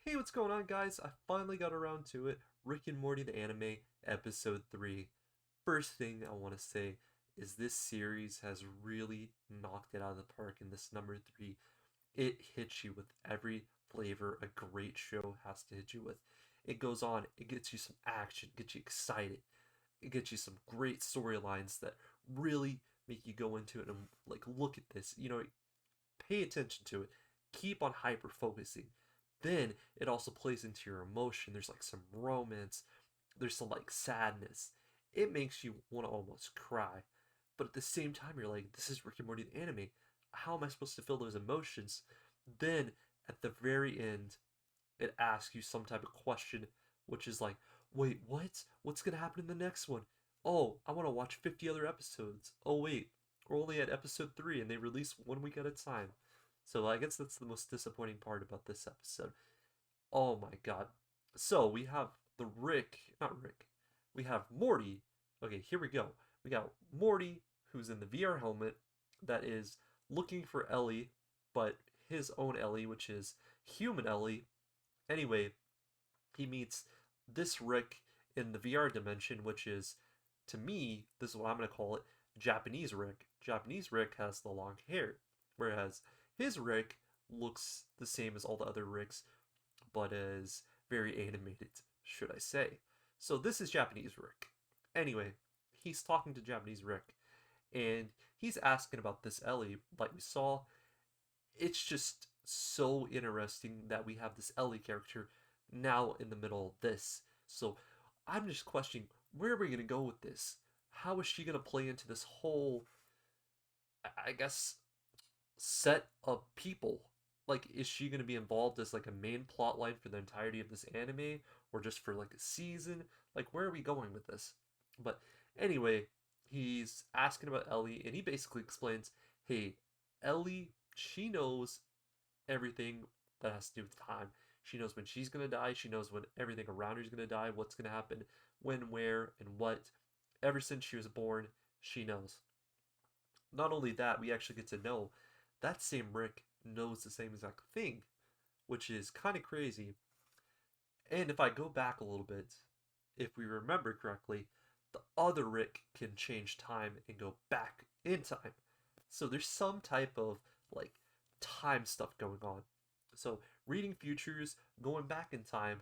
Hey, what's going on, guys? I finally got around to it. Rick and Morty the Anime, Episode 3. First thing I want to say is this series has really knocked it out of the park in this number 3. It hits you with every flavor a great show has to hit you with. It goes on, it gets you some action, gets you excited, it gets you some great storylines that really make you go into it and like look at this. Pay attention to it. Keep on hyper focusing. Then it also plays into your emotion. There's like some romance. There's some like sadness. It makes you want to almost cry. But at the same time, you're like, this is Rick and Morty the anime. How am I supposed to feel those emotions? Then at the very end, it asks you some type of question, which is like, wait, what? What's gonna happen in the next one? Oh, I want to watch 50 other episodes. Oh, wait, we're only at episode 3 and they release 1 week at a time. So I guess that's the most disappointing part about this episode. Oh my god. So we have not Rick, we have Morty. Okay, here we go. We got Morty, who's in the VR helmet, that is looking for Ellie, but his own Ellie, which is human Ellie. Anyway, he meets this Rick in the VR dimension, which is, to me, this is what I'm going to call it, Japanese Rick. Japanese Rick has the long hair, whereas his Rick looks the same as all the other Ricks, but is very animated, should I say. So this is Japanese Rick. Anyway, he's talking to Japanese Rick, and he's asking about this Ellie, like we saw. It's just so interesting that we have this Ellie character now in the middle of this. So I'm just questioning, where are we going to go with this? How is she going to play into this whole, I guess, set of people? Like, is she going to be involved as like a main plot line for the entirety of this anime, or just for like a season? Like, where are we going with this? But anyway, he's asking about Ellie, and he basically explains, hey, Ellie, she knows everything that has to do with time. She knows when she's gonna die. She knows when everything around her is gonna die. What's gonna happen, when, where, and what. Ever since she was born, she knows. Not only that, we actually get to know that same Rick knows the same exact thing, which is kind of crazy. And if I go back a little bit, if we remember correctly, the other Rick can change time and go back in time. So there's some type of like time stuff going on. So reading futures, going back in time,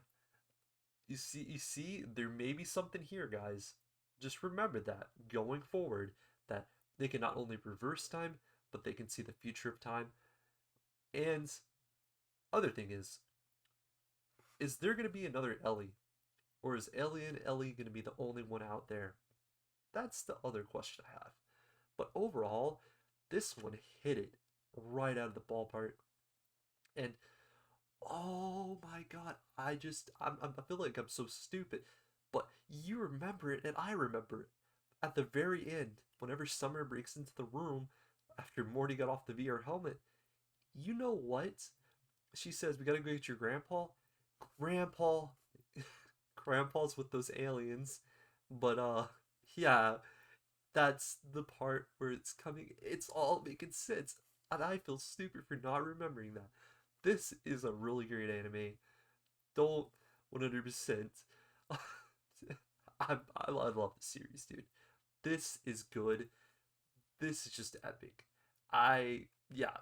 you see, there may be something here, guys. Just remember that going forward, that they can not only reverse time, but they can see the future of time. And other thing is there gonna be another Ellie? Or is Alien Ellie gonna be the only one out there? That's the other question I have. But overall, this one hit it right out of the ballpark. And oh my god, I feel like I'm so stupid. But you remember it and I remember it. At the very end, whenever Summer breaks into the room after Morty got off the VR helmet, you know what? She says, we gotta go get your grandpa. Grandpa Grandpa's with those aliens. But yeah, that's the part where it's coming. It's all making sense. And I feel stupid for not remembering that. This is a really great anime. Don't 100%. I love the series, dude. This is good. This is just epic. Yeah,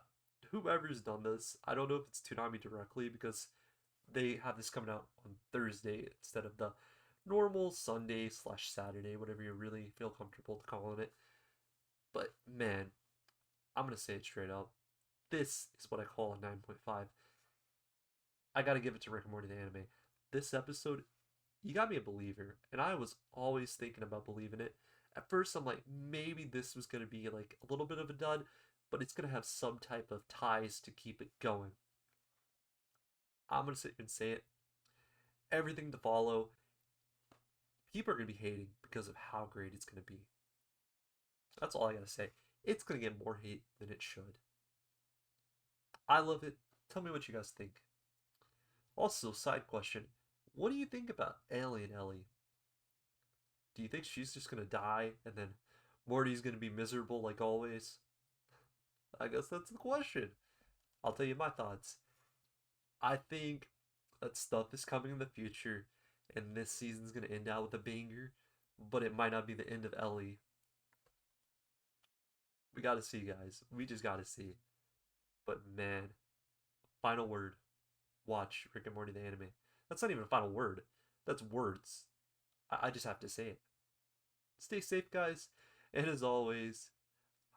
whoever's done this, I don't know if it's Toonami directly because they have this coming out on Thursday instead of the normal Sunday slash Saturday, whatever you really feel comfortable calling it. But man, I'm gonna say it straight up. This is what I call a 9.5. I gotta give it to Rick and Morty the anime. This episode, you got me a believer, and I was always thinking about believing it. At first, I'm like, maybe this was gonna be like a little bit of a dud, but it's gonna have some type of ties to keep it going. I'm gonna sit and say it. Everything to follow. People are gonna be hating because of how great it's gonna be. That's all I gotta say. It's gonna get more hate than it should. I love it. Tell me what you guys think. Also, side question. What do you think about Alien Ellie? Do you think she's just gonna die and then Morty's gonna be miserable like always? I guess that's the question. I'll tell you my thoughts. I think that stuff is coming in the future, and this season's gonna end out with a banger, but it might not be the end of Ellie. We gotta see, guys. We just gotta see. But man, final word. Watch Rick and Morty the anime. That's not even a final word. That's words. I just have to say it. Stay safe, guys. And as always,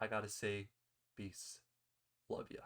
I gotta say, peace. Love ya.